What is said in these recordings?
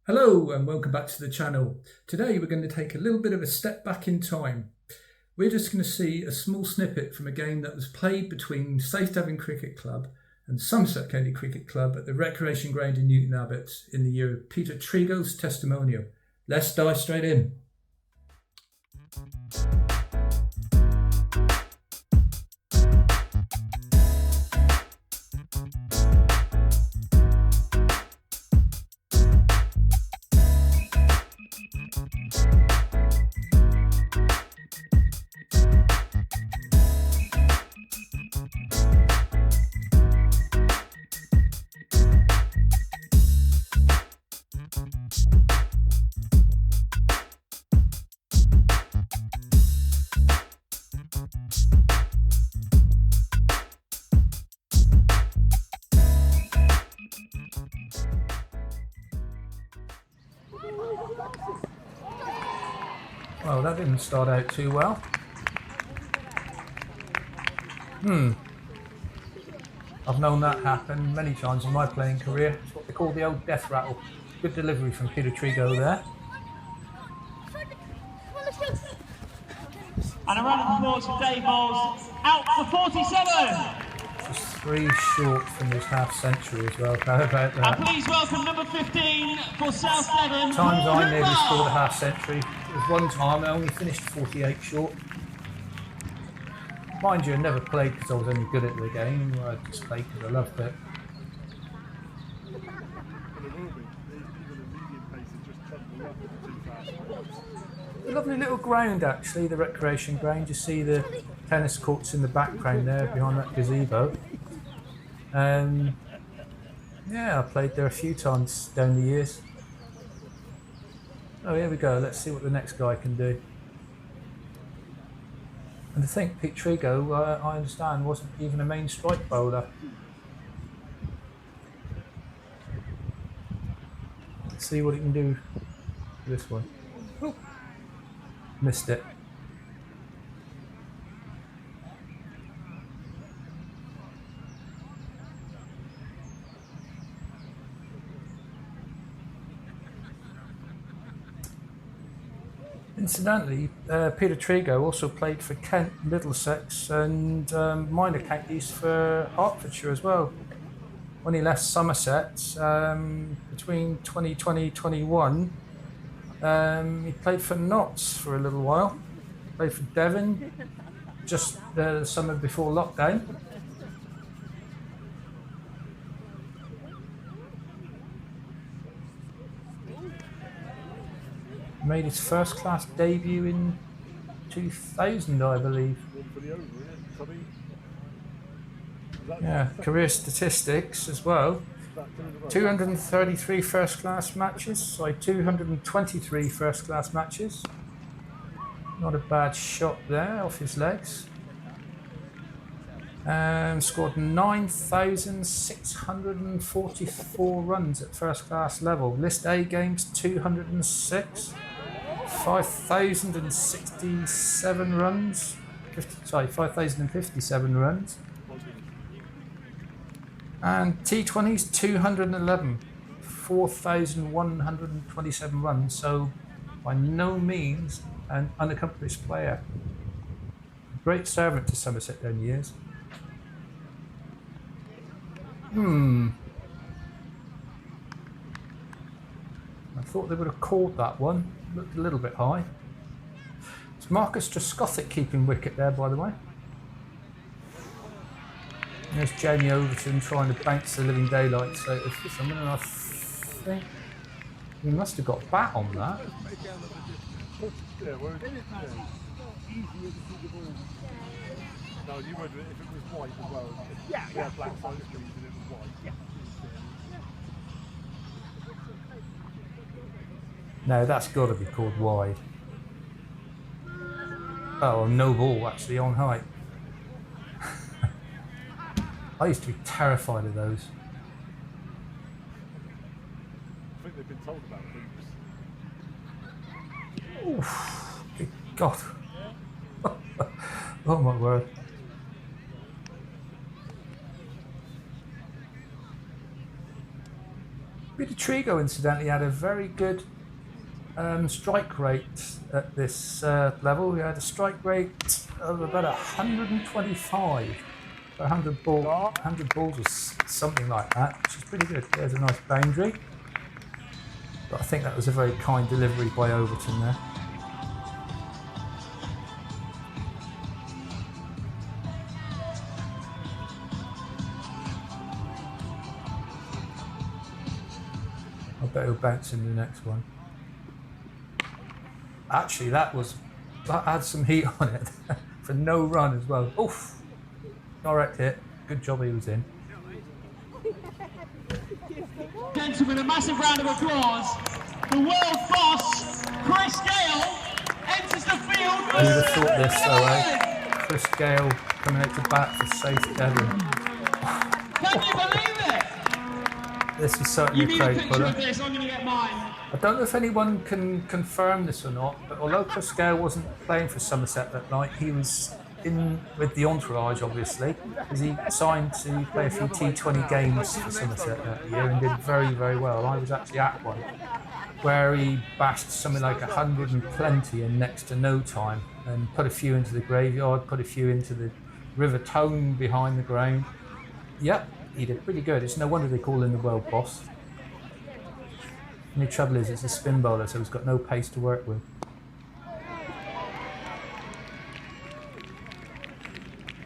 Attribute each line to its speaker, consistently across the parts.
Speaker 1: Hello and welcome back to the channel. Today we're going to take a little bit of a step back in time. We're just going to see a small snippet from a game that was played between South Devon CricketClub and Somerset County Cricket Club at the Recreation Ground in Newton Abbot in the year of Peter Tregos' testimonial. Let's dive straight in. Well, that didn't start out too well. I've known that happen many times in my playing career. It's what they call the old death rattle. Good delivery from Peter Tregos there.
Speaker 2: And a round of applause for Dave Bowles, out for 47.
Speaker 1: Just 3 short from his half century as well. How about that?
Speaker 2: And please welcome number 15 for South Devon.
Speaker 1: Times I nearly scored a half century. There was one time I only finished 48 short. Mind you, I never played because I was only good at the game. I just played because I loved it. A lovely little ground actually, the recreation ground. You see the tennis courts in the background there behind that gazebo. Yeah, I played there a few times down the years. Oh, here we go. Let's see what the next guy can do. And I think Pete Tregos, I understand, wasn't even a main strike bowler. Let's see what he can do for this one. Oh, missed it. Incidentally, Peter Tregos also played for Kent, Middlesex and minor counties for Hertfordshire as well. When he left Somerset between 2020-21, he played for Notts for a little while. Played for Devon just the summer before lockdown. Made his first class debut in 2000, I believe. Yeah, career statistics as well. 233 first class matches, sorry, 223 first class matches. Not a bad shot there off his legs. Scored 9,644 runs at first class level. List A games 206. 5,067 runs. 5,057 runs. And T20s 211. 4,127 runs. So by no means an unaccomplished player. Great servant to Somerset down years. I thought they would have called that one. Looked a little bit high. It's Marcus Trescothick keeping wicket there, by the way. There's Jamie Overton trying to bounce the living daylights out of someone, and I think he must have got bat on that.
Speaker 3: No, you would if it was white as well. Yeah, black side screens and it was white. Yeah.
Speaker 1: No, that's got to be called wide. Oh, no ball actually on height. I used to be terrified of those.
Speaker 3: I think they've been told about things.
Speaker 1: Oof, good God. Oh my word. Peter Tregos, incidentally, had a very good strike rate at this level. We had a strike rate of about 125 per 100 balls or something like that, which is pretty good. There's a nice boundary. But I think that was a very kind delivery by Overton there. I bet he'll bounce in the next one. Actually, that had some heat on it for no run as well. Oof! Direct hit. Good job he was in.
Speaker 2: Gentlemen, a massive round of applause. The world boss, Chris Gayle, enters the field.
Speaker 1: Who would have thought this though, eh? Chris Gayle coming out to bat for South Devon.
Speaker 2: Can you believe it?
Speaker 1: This is certainly
Speaker 2: You
Speaker 1: a
Speaker 2: need a
Speaker 1: crowd
Speaker 2: picture
Speaker 1: puller.
Speaker 2: of this, I'm going to get mine.
Speaker 1: I don't know if anyone can confirm this or not, but although Chris Gayle wasn't playing for Somerset that night, he was in with the entourage, obviously, because he signed to play a few T20 games for Somerset that year and did very, very well. I was actually at one where he bashed something like 100 and plenty in next to no time and put a few into the graveyard, put a few into the River Tone behind the ground. Yep, he did pretty good. It's no wonder they call him the world boss. The only trouble is it's a spin bowler, so he's got no pace to work with.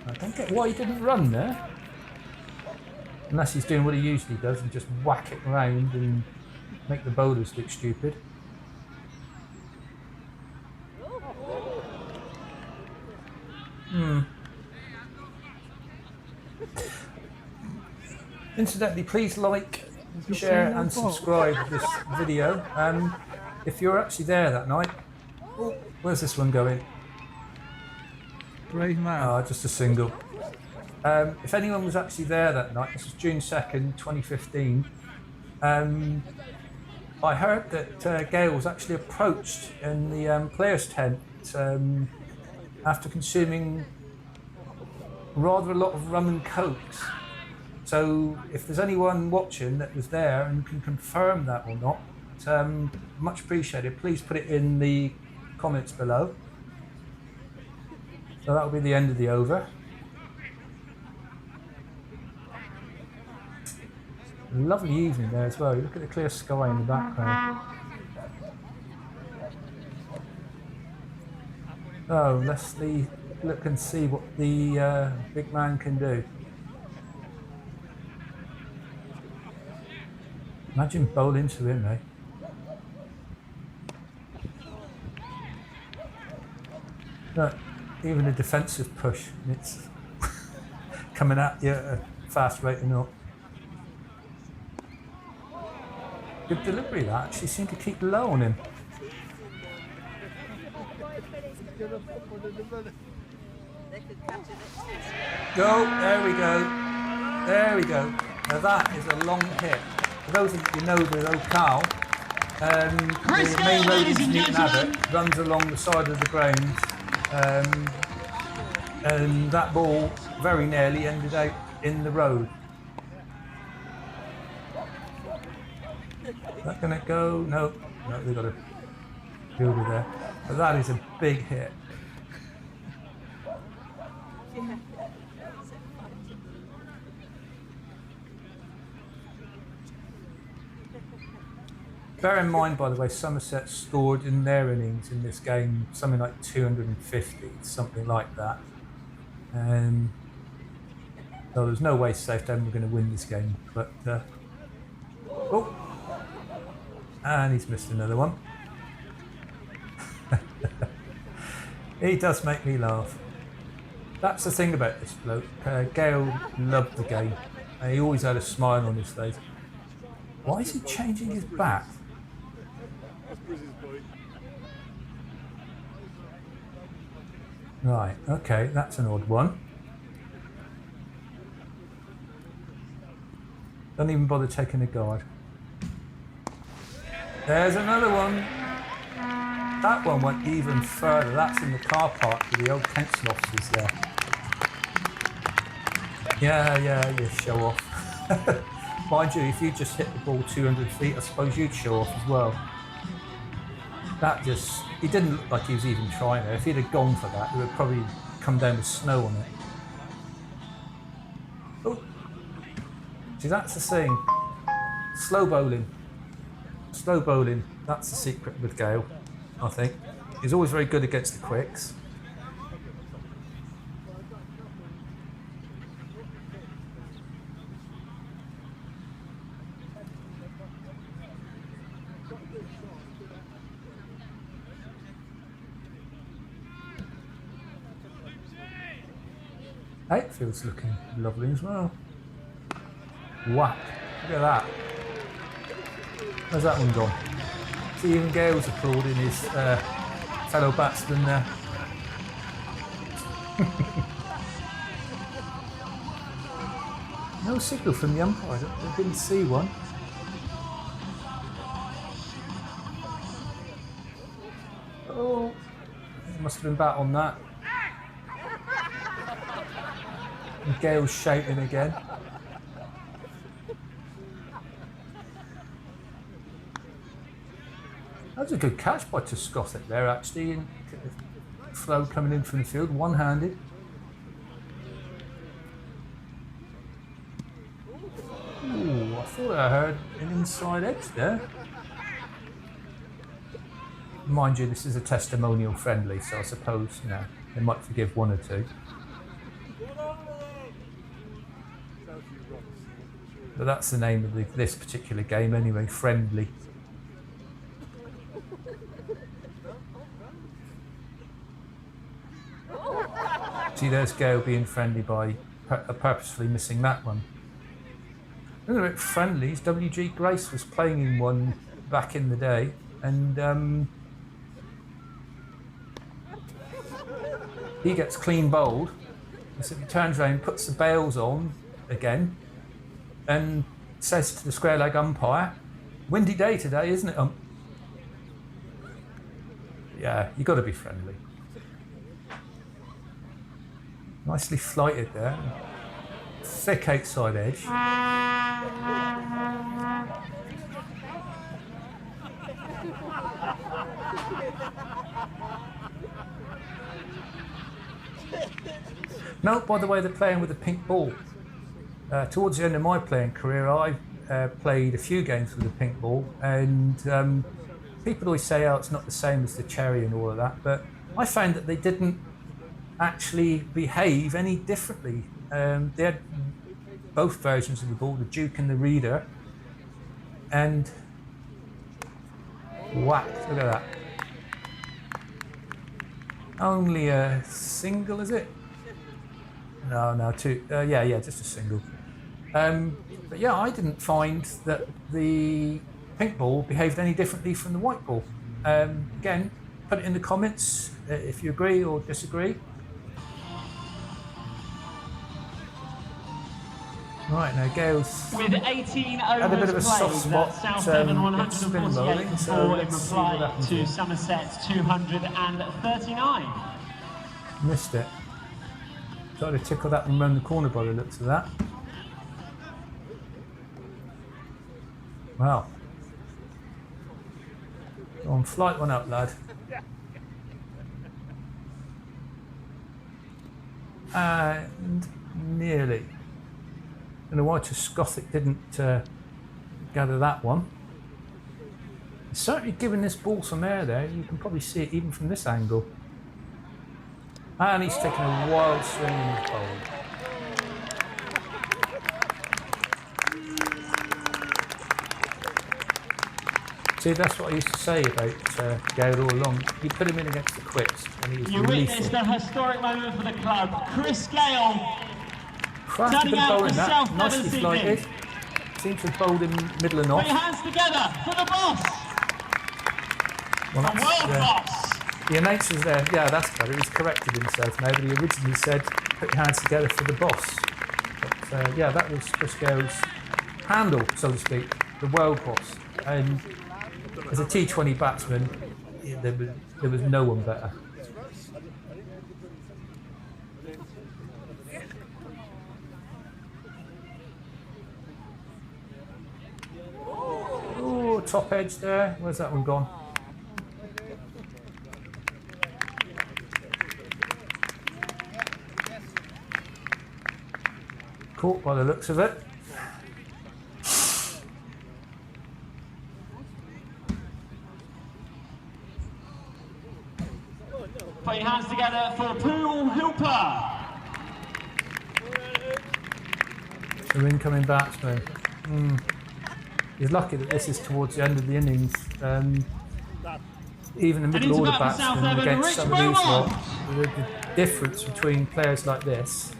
Speaker 1: I don't get why he didn't run there. Unless he's doing what he usually does and just whack it around and make the bowlers look stupid. Incidentally, please like, share and subscribe to this video. If you're actually there that night, where's this one going?
Speaker 4: Brave man.
Speaker 1: Oh, just a single. If anyone was actually there that night, this was June 2nd, 2015, I heard that Gayle was actually approached in the players' tent after consuming rather a lot of rum and coke. So if there's anyone watching that was there and can confirm that or not, much appreciated. Please put it in the comments below. So that'll be the end of the over. Lovely evening there as well. You look at the clear sky in the background. Oh, let's look and see what the big man can do. Imagine bowling to him, eh? Look, even a defensive push, it's coming at you at a fast rate or not. Good delivery that, actually seemed to keep low on him. Go, there we go. There we go. Now that is a long hit. For those of you who know the locale, the main road into Newton Abbot runs along the side of the ground, and that ball very nearly ended out in the road. Is that going to go? No, they've got a fielder there. But that is a big hit. Bear in mind, by the way, Somerset scored in their innings in this game something like 250, something like that. So there's no way South Devon were going to win this game. But oh, and he's missed another one. He does make me laugh. That's the thing about this bloke. Gayle loved the game. He always had a smile on his face. Why is he changing his bat? Right, okay, that's an odd one. Don't even bother taking a guard. There's another one. That one went even further. That's in the car park with the old council offices there. Yeah, you show off. Mind you, if you just hit the ball 200 feet, I suppose you'd show off as well. That just, he didn't look like he was even trying there. If he'd have gone for that, it would probably come down with snow on it. Oh, see, that's the thing. Slow bowling. Slow bowling, that's the secret with Gayle, I think. He's always very good against the quicks. Outfield's looking lovely as well. Whack. Look at that. Where's that one gone? See, even Gale's applauding his fellow batsman there. No signal from the umpire. I didn't see one. Oh, must have been bat on that. And Gale's shouting again. That was a good catch by Tregos there, actually. And flow coming in from the field, one-handed. Ooh, I thought I heard an inside edge there. Mind you, this is a testimonial friendly, so I suppose, you know, they might forgive one or two. But that's the name of this particular game anyway, friendly. See, there's Gayle being friendly by purposefully missing that one. Another bit friendlies, W.G. Grace was playing in one back in the day, and he gets clean bowled, and so he turns around, puts the bails on again, and says to the square leg umpire, "Windy day today, isn't it, ump?" Yeah, you got to be friendly. Nicely flighted there. Thick outside edge. Note, by the way, they're playing with a pink ball. Towards the end of my playing career, I played a few games with a pink ball, and people always say, oh, it's not the same as the cherry and all of that, but I found that they didn't actually behave any differently. They had both versions of the ball, the Duke and the Reader, and whack, look at that. Only a single, is it? No, two. Yeah, just a single. But yeah, I didn't find that the pink ball behaved any differently from the white ball. Again, put it in the comments if you agree or disagree. Right, now Gale's
Speaker 2: with 18
Speaker 1: had a bit of a
Speaker 2: overs
Speaker 1: soft
Speaker 2: played,
Speaker 1: spot.
Speaker 2: South Devon
Speaker 1: Spin
Speaker 2: 148
Speaker 1: bowling, so
Speaker 2: for in
Speaker 1: let's see what
Speaker 2: reply
Speaker 1: happens
Speaker 2: to
Speaker 1: here.
Speaker 2: Somerset's 239.
Speaker 1: Missed it. Tried to tickle that one round the corner by the looks of that. Wow. Go on, flight one up, lad. And nearly. I don't know why Tregos didn't gather that one. It's certainly giving this ball some air there. You can probably see it even from this angle. And he's taking a wild swing in his bowl. See, that's what I used to say about Gayle all along. You put him in against the quicks and he was
Speaker 2: You witnessed a historic moment for the club. Chris Gayle
Speaker 1: crafty bit of bowling that,
Speaker 2: South
Speaker 1: nicely
Speaker 2: Devon
Speaker 1: flighted.
Speaker 2: CC.
Speaker 1: Seems to have bowled him middle and
Speaker 2: Put
Speaker 1: off.
Speaker 2: your hands together for the boss.
Speaker 1: Well,
Speaker 2: The world boss.
Speaker 1: the announcer's there, yeah, that's better. He's corrected himself now, but he originally said, put your hands together for the boss. But yeah, that was Chris Gayle's handle, so to speak, the world boss. And as a T20 batsman, there was no one better. top edge there. Where's that one gone? Caught by the looks of it.
Speaker 2: Put your hands together for Pool Hooper.
Speaker 1: The incoming batsman. He's lucky that this is towards the end of the innings. Even the middle order batsmen against some of these lot, the difference between players like this.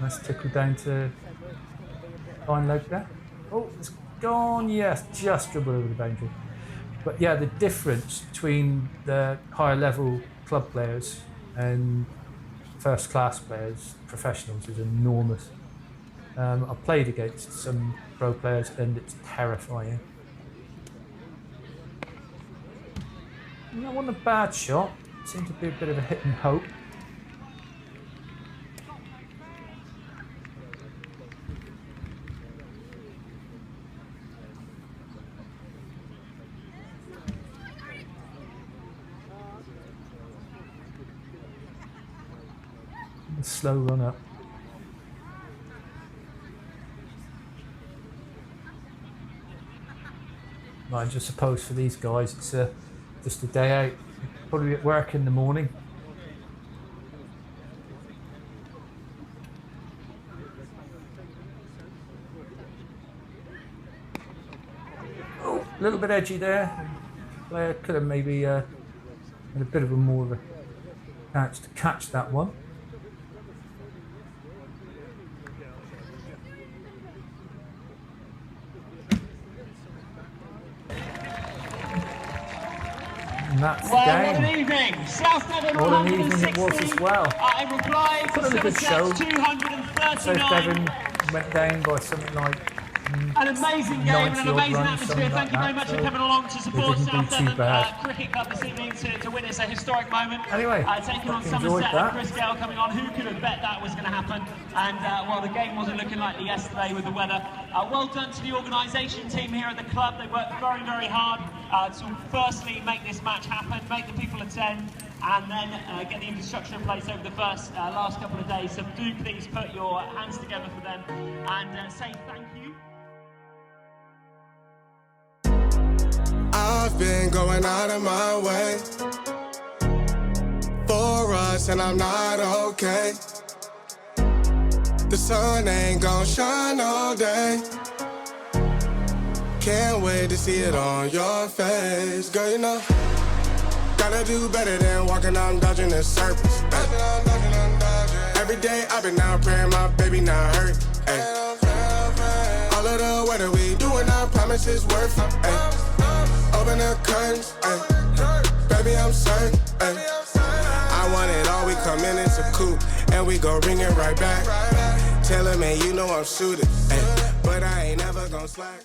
Speaker 1: Nice tickle down to fine leg there. Oh, it's gone. Yes, just dribbled over the boundary. But yeah, the difference between the higher level club players and first class players, professionals, is enormous. I've played against some pro players and it's terrifying. That wasn't a bad shot. Seemed to be a bit of a hit and hope. A slow run up. I just suppose for these guys it's just a day out, probably at work in the morning. Oh, a little bit edgy there. Player could have maybe had a bit of a more of a chance to catch that one. And that's the game.
Speaker 2: What an evening! South Devon 116.
Speaker 1: What an evening it was as well.
Speaker 2: In reply
Speaker 1: Put
Speaker 2: to
Speaker 1: on a good show.
Speaker 2: 239.
Speaker 1: South Devon went down by something like
Speaker 2: an amazing game and an amazing atmosphere. Thank you very much for coming along to support South Devon Cricket Club this evening to witness a historic moment.
Speaker 1: Anyway,
Speaker 2: taking on Somerset and Chris Gayle coming on. Who could have bet that was going to happen? And well, the game wasn't looking likely yesterday with the weather. Well done to the organisation team here at the club. They worked very, very hard to firstly make this match happen, make the people attend, and then get the infrastructure in place over the last couple of days. So do please put your hands together for them and say thank you.
Speaker 4: I've been going out of my way for us, and I'm not okay. The sun ain't gon' shine all day. Can't wait to see it on your face. Girl, you know, gotta do better than walking out dodging in circles. Every day I've been out praying my baby not hurt. All of the weather we doing, I promise it's worth it. Open the curtains, baby, I'm certain. I want it all, we come in, it's a coupe, and we gon' ring it right back. Tell him, man, you know I'm shooting, but I ain't never gon' slack.